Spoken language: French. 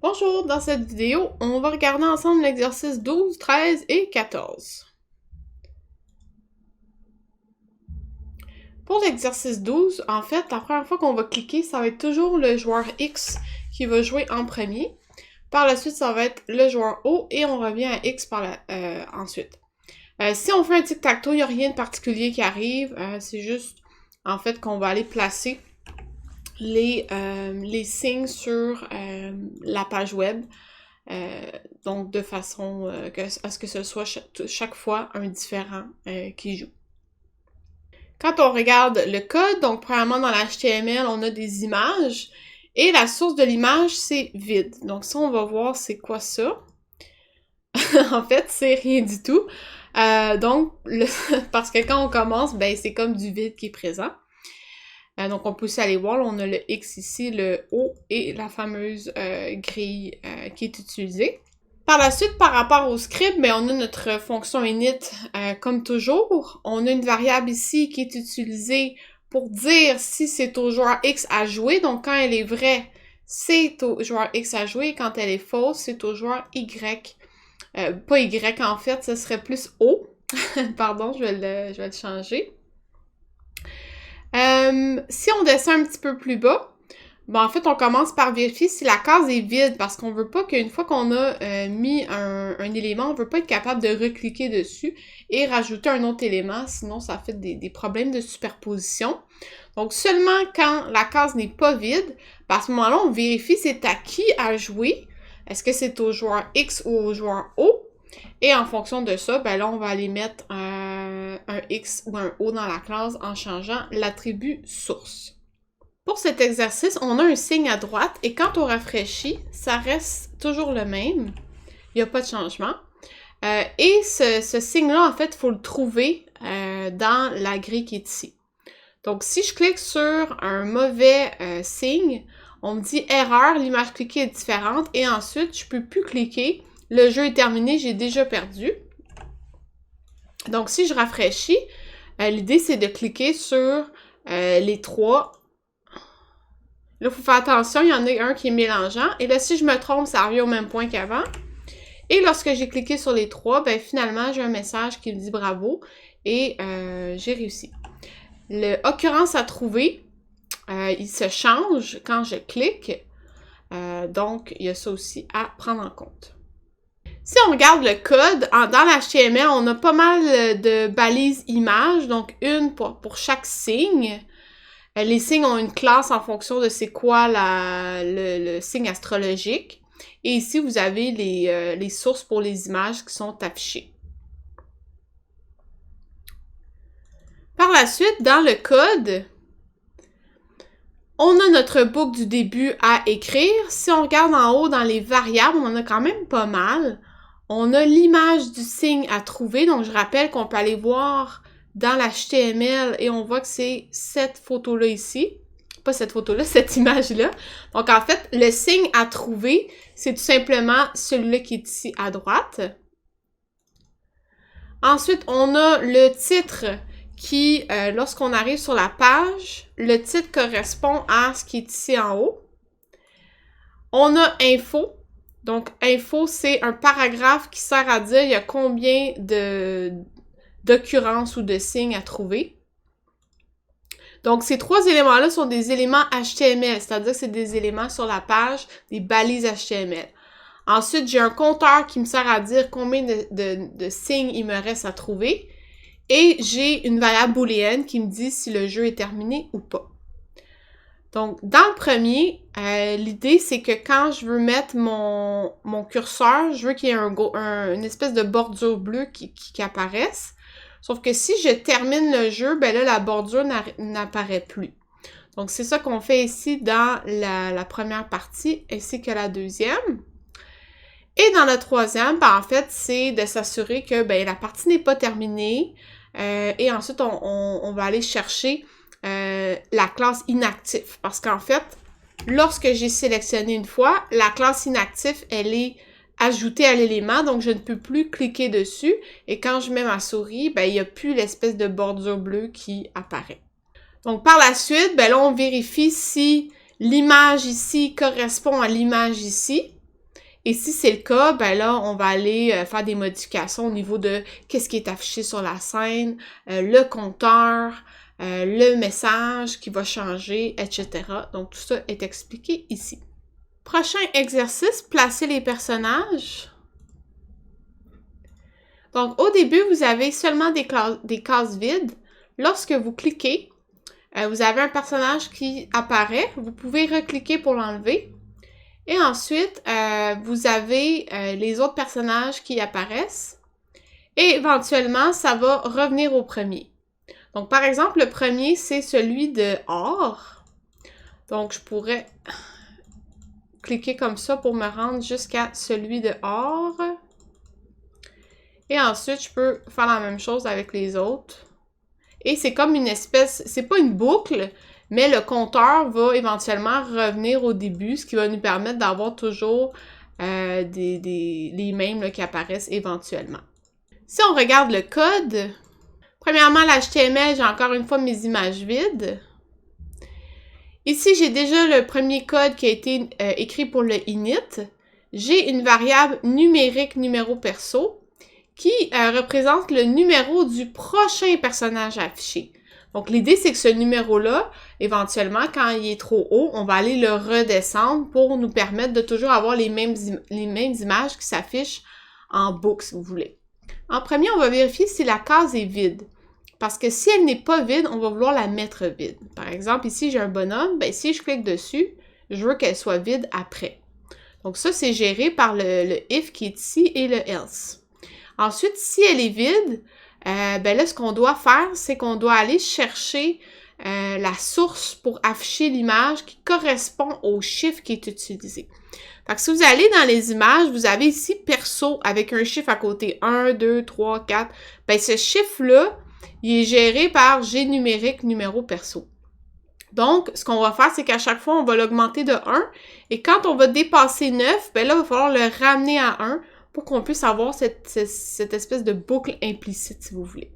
Bonjour, dans cette vidéo, on va regarder ensemble l'exercice 12, 13 et 14. Pour l'exercice 12, en fait, la première fois qu'on va cliquer, ça va être toujours le joueur X qui va jouer en premier. Par la suite, ça va être le joueur O et on revient à X ensuite. Si on fait un tic-tac-toe, il n'y a rien de particulier qui arrive. C'est juste, en fait, qu'on va aller placer les signes sur la page web. Donc, de façon à ce que ce soit chaque fois un différent qui joue. Quand on regarde le code, donc premièrement dans l'HTML, on a des images et la source de l'image, c'est vide. Donc ça, on va voir c'est quoi ça. En fait, c'est rien du tout. Parce que quand on commence, ben c'est comme du vide qui est présent. Donc on peut aussi aller voir, là, on a le X ici, le O et la fameuse grille qui est utilisée. Par la suite, par rapport au script, ben, on a notre fonction init comme toujours. On a une variable ici qui est utilisée pour dire si c'est au joueur X à jouer. Donc quand elle est vraie, c'est au joueur X à jouer. Et quand elle est fausse, c'est au joueur Y. Pas Y en fait, ce serait plus O. Pardon, je vais le changer. Si on descend un petit peu plus bas, en fait, on commence par vérifier si la case est vide, parce qu'on veut pas qu'une fois qu'on a mis un élément, on veut pas être capable de recliquer dessus et rajouter un autre élément, sinon ça fait des problèmes de superposition. Donc, seulement quand la case n'est pas vide, à ce moment-là, on vérifie c'est à qui à jouer. Est-ce que c'est au joueur X ou au joueur O? Et en fonction de ça, ben là, on va aller mettre un X ou un O dans la classe en changeant l'attribut source. Pour cet exercice, on a un signe à droite et quand on rafraîchit, ça reste toujours le même. Il n'y a pas de changement. Et ce signe-là, en fait, il faut le trouver dans la grille qui est ici. Donc, si je clique sur un mauvais signe, on me dit « Erreur, l'image cliquée est différente » et ensuite, je ne peux plus cliquer. Le jeu est terminé, j'ai déjà perdu. Donc, si je rafraîchis, l'idée, c'est de cliquer sur les trois. Là, il faut faire attention, il y en a un qui est mélangeant. Et là, si je me trompe, ça revient au même point qu'avant. Et lorsque j'ai cliqué sur les trois, ben finalement, j'ai un message qui me dit bravo et j'ai réussi. Le occurrence à trouver, il se change quand je clique. Donc, il y a ça aussi à prendre en compte. Si on regarde le code, dans l'HTML, on a pas mal de balises images, donc une pour chaque signe. Les signes ont une classe en fonction de c'est quoi le signe astrologique. Et ici, vous avez les sources pour les images qui sont affichées. Par la suite, dans le code, on a notre boucle du début à écrire. Si on regarde en haut dans les variables, on en a quand même pas mal. On a l'image du signe à trouver. Donc, je rappelle qu'on peut aller voir dans l'HTML et on voit que c'est cette photo-là ici. Pas cette photo-là, cette image-là. Donc, en fait, le signe à trouver, c'est tout simplement celui-là qui est ici à droite. Ensuite, on a le titre qui, lorsqu'on arrive sur la page, le titre correspond à ce qui est ici en haut. On a info. Donc, info, c'est un paragraphe qui sert à dire il y a combien d'occurrences ou de signes à trouver. Donc, ces trois éléments-là sont des éléments HTML, c'est-à-dire que c'est des éléments sur la page, des balises HTML. Ensuite, j'ai un compteur qui me sert à dire combien de signes il me reste à trouver. Et j'ai une variable booléenne qui me dit si le jeu est terminé ou pas. Donc, dans le premier, l'idée, c'est que quand je veux mettre mon curseur, je veux qu'il y ait une espèce de bordure bleue qui apparaisse. Sauf que si je termine le jeu, ben là, la bordure n'apparaît plus. Donc, c'est ça qu'on fait ici dans la première partie, ainsi que la deuxième. Et dans la troisième, ben, en fait, c'est de s'assurer que ben, la partie n'est pas terminée. Et ensuite, on va aller chercher la classe inactif. Parce qu'en fait, lorsque j'ai sélectionné une fois, la classe inactif, elle est ajoutée à l'élément, donc je ne peux plus cliquer dessus. Et quand je mets ma souris, ben, il n'y a plus l'espèce de bordure bleue qui apparaît. Donc, par la suite, ben là, on vérifie si l'image ici correspond à l'image ici. Et si c'est le cas, ben là, on va aller faire des modifications au niveau de qu'est-ce qui est affiché sur la scène, le compteur, le message qui va changer, etc. Donc, tout ça est expliqué ici. Prochain exercice, placer les personnages. Donc, au début, vous avez seulement des cases vides. Lorsque vous cliquez, vous avez un personnage qui apparaît. Vous pouvez recliquer pour l'enlever. Et ensuite, vous avez les autres personnages qui apparaissent. Et éventuellement, ça va revenir au premier. Donc, par exemple, le premier, c'est celui de or. Donc, je pourrais cliquer comme ça pour me rendre jusqu'à celui de or. Et ensuite, je peux faire la même chose avec les autres. Et c'est comme une espèce, c'est pas une boucle, mais le compteur va éventuellement revenir au début, ce qui va nous permettre d'avoir toujours les mêmes là, qui apparaissent éventuellement. Si on regarde le code, premièrement, l'HTML, j'ai encore une fois mes images vides. Ici, j'ai déjà le premier code qui a été écrit pour le init. J'ai une variable numérique numéro perso qui représente le numéro du prochain personnage affiché. Donc, l'idée, c'est que ce numéro-là, éventuellement, quand il est trop haut, on va aller le redescendre pour nous permettre de toujours avoir les mêmes images qui s'affichent en boucle, si vous voulez. En premier, on va vérifier si la case est vide. Parce que si elle n'est pas vide, on va vouloir la mettre vide. Par exemple, ici, j'ai un bonhomme. Ben, si je clique dessus, je veux qu'elle soit vide après. Donc, ça, c'est géré par le if qui est ici et le else. Ensuite, si elle est vide, ben là, ce qu'on doit faire, c'est qu'on doit aller chercher la source pour afficher l'image qui correspond au chiffre qui est utilisé. Fait que si vous allez dans les images, vous avez ici perso avec un chiffre à côté, 1, 2, 3, 4. Ben, ce chiffre-là, il est géré par G numérique numéro perso. Donc, ce qu'on va faire, c'est qu'à chaque fois, on va l'augmenter de 1. Et quand on va dépasser 9, ben là, il va falloir le ramener à 1 pour qu'on puisse avoir cette espèce de boucle implicite, si vous voulez.